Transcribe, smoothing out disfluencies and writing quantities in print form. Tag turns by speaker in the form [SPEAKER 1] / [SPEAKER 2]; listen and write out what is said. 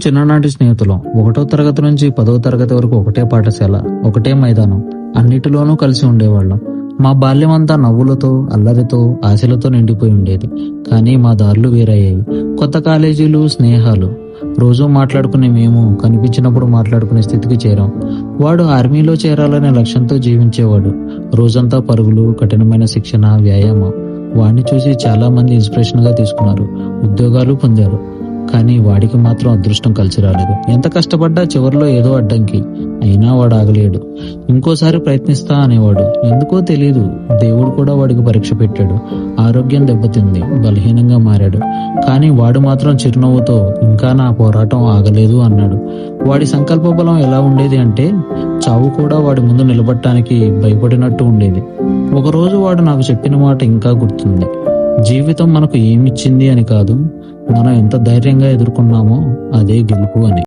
[SPEAKER 1] చిన్ననాటి స్నేహితులం. 1వ తరగతి నుంచి 10వ తరగతి వరకు ఒకటే పాఠశాల, ఒకటే మైదానం, అన్నిటిలోనూ కలిసి ఉండేవాళ్ళం. మా బాల్యమంతా నవ్వులతో, అల్లరితో, ఆశలతో నిండిపోయి ఉండేది. కానీ మా దారులు వేరయ్యాయి. కొత్త కాలేజీలు, స్నేహాలు. రోజూ మాట్లాడుకునే మేము కనిపించినప్పుడు మాట్లాడుకునే స్థితికి చేరాం. వాడు ఆర్మీలో చేరాలనే లక్ష్యంతో జీవించేవాడు. రోజంతా పరుగులు, కఠినమైన శిక్షణ, వ్యాయామం. వాడిని చూసి చాలా మంది ఇన్స్పిరేషన్ గా తీసుకున్నారు, ఉద్యోగాలు పొందారు. కానీ వాడికి మాత్రం అదృష్టం కలిసి రాలేదు. ఎంత కష్టపడ్డా చివరిలో ఏదో అడ్డంకి. అయినా వాడు ఆగలేడు. ఇంకోసారి ప్రయత్నిస్తా అనేవాడు. ఎందుకో తెలియదు, దేవుడు కూడా వాడికి పరీక్ష పెట్టాడు. ఆరోగ్యం దెబ్బతింది, బలహీనంగా మారాడు. కానీ వాడు మాత్రం చిరునవ్వుతో ఇంకా నా పోరాటం ఆగలేదు అన్నాడు. వాడి సంకల్ప బలం ఎలా ఉండేది అంటే చావు కూడా వాడి ముందు నిలబడటానికి భయపడినట్టు ఉండేది. ఒకరోజు వాడు నాకు చెప్పిన మాట ఇంకా గుర్తుంది. జీవితం మనకు ఏమిచ్చింది అని కాదు, మనం ఎంత ధైర్యంగా ఎదుర్కొన్నామో అదే గెలుపు అని.